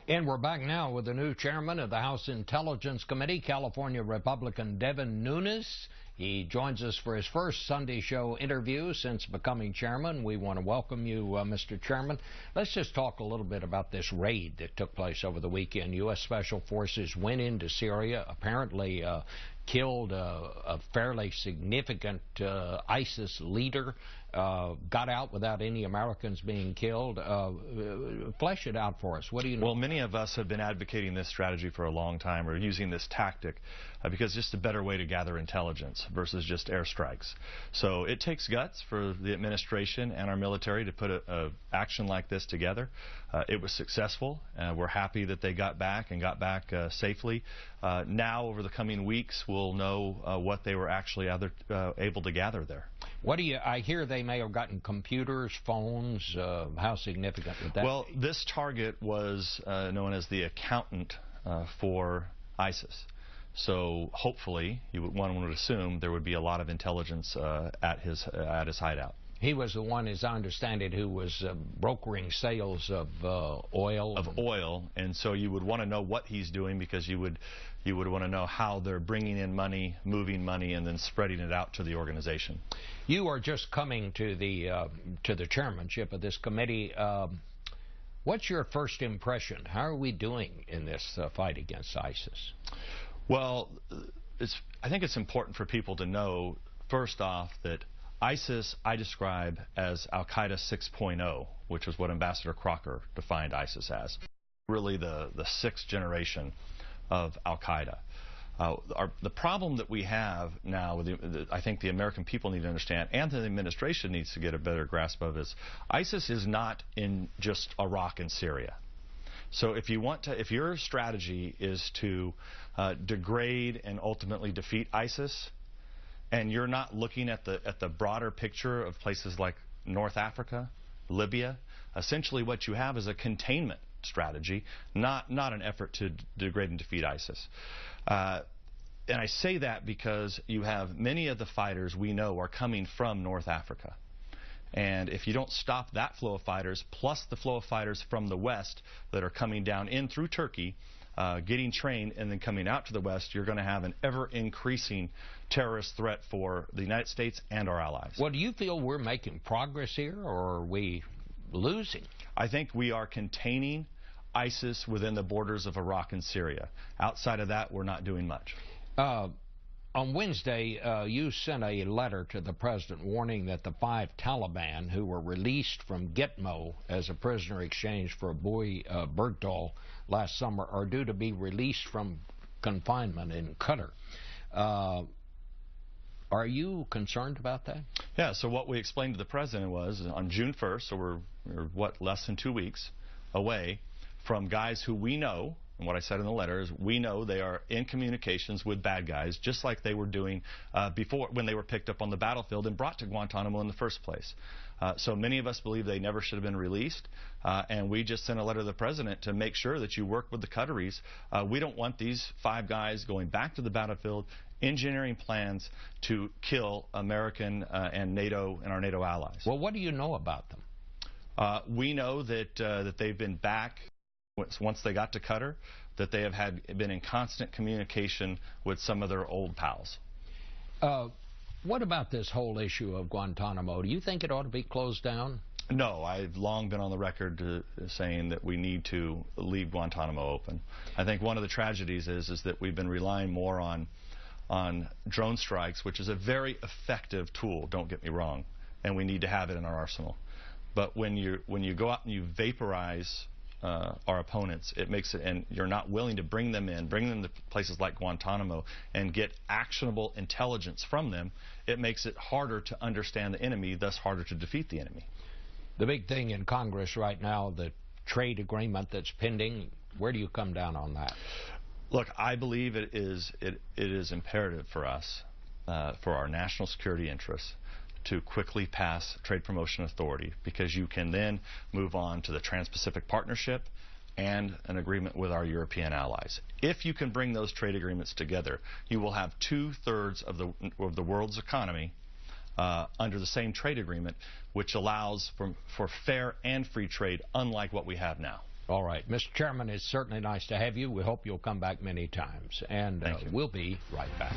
And we're back now with the new chairman of the House Intelligence Committee, California Republican Devin Nunes. He joins us for his first Sunday show interview since becoming chairman. We want to welcome you, Mr. Chairman. Let's just talk a little bit about this raid that took place over the weekend. U.S. Special Forces went into Syria, apparently killed a fairly significant ISIS leader, got out without any Americans being killed. Flesh it out for us. What do you know? Well, many of us have been advocating this strategy for a long time, or using this tactic, because it's just a better way to gather intelligence versus just airstrikes. So it takes guts for the administration and our military to put a action like this together. It was successful. We're happy that they got back safely. Now, over the coming weeks, we'll know what they were actually able to gather there. What do you? I hear they may have gotten computers, phones. How significant would that Well, be? this target was known as the accountant for ISIS. So hopefully, one would assume there would be a lot of intelligence at his hideout. He was the one, as I understand it, who was brokering sales of oil. And so you would want to know what he's doing, because you would want to know how they're bringing in money, moving money, and then spreading it out to the organization. You are just coming to the chairmanship of this committee. What's your first impression? How are we doing in this fight against ISIS? Well, I think it's important for people to know, first off, that ISIS I describe as Al-Qaeda 6.0, which is what Ambassador Crocker defined ISIS as. Really the sixth generation of Al-Qaeda. The problem that we have now, I think the American people need to understand, and the administration needs to get a better grasp of, is ISIS is not in just Iraq and Syria. So if your strategy is to degrade and ultimately defeat ISIS, and you're not looking at the broader picture of places like North Africa, Libya, essentially what you have is a containment strategy, not an effort to degrade and defeat ISIS. And I say that because you have many of the fighters we know are coming from North Africa. And if you don't stop that flow of fighters, plus the flow of fighters from the West that are coming down in through Turkey, getting trained and then coming out to the West, you're going to have an ever-increasing terrorist threat for the United States and our allies. Well, do you feel we're making progress here, or are we losing? I think we are containing ISIS within the borders of Iraq and Syria. Outside of that, we're not doing much. On Wednesday, you sent a letter to the president warning that the 5 Taliban who were released from Gitmo as a prisoner exchange for a boy, Bergdahl, last summer are due to be released from confinement in Qatar. Are you concerned about that? Yeah, so what we explained to the president was on June 1st, so we're less than 2 weeks away from guys who we know. And what I said in the letter is we know they are in communications with bad guys, just like they were doing before, when they were picked up on the battlefield and brought to Guantanamo in the first place. So many of us believe they never should have been released, and we just sent a letter to the president to make sure that you work with the Qataris. We don't want these 5 guys going back to the battlefield, engineering plans to kill American and NATO and our NATO allies. Well, what do you know about them? We know that they've been back. Once they got to Qatar, that they have been in constant communication with some of their old pals. What about this whole issue of Guantanamo? Do you think it ought to be closed down? No, I've long been on the record saying that we need to leave Guantanamo open. I think one of the tragedies is that we've been relying more on drone strikes, which is a very effective tool, don't get me wrong, and we need to have it in our arsenal. But when you go out and you vaporize our opponents, it makes it, and you're not willing to bring them to places like Guantanamo and get actionable intelligence from them, it makes it harder to understand the enemy, thus harder to defeat the enemy. The big thing in Congress right now, the trade agreement that's pending, where do you come down on that? Look, I believe it is imperative for us, for our national security interests, to quickly pass trade promotion authority, because you can then move on to the Trans-Pacific Partnership and an agreement with our European allies. If you can bring those trade agreements together, you will have 2/3 of the world's economy under the same trade agreement, which allows for fair and free trade, unlike what we have now. All right. Mr. Chairman, it's certainly nice to have you. We hope you'll come back many times. And we'll be right back.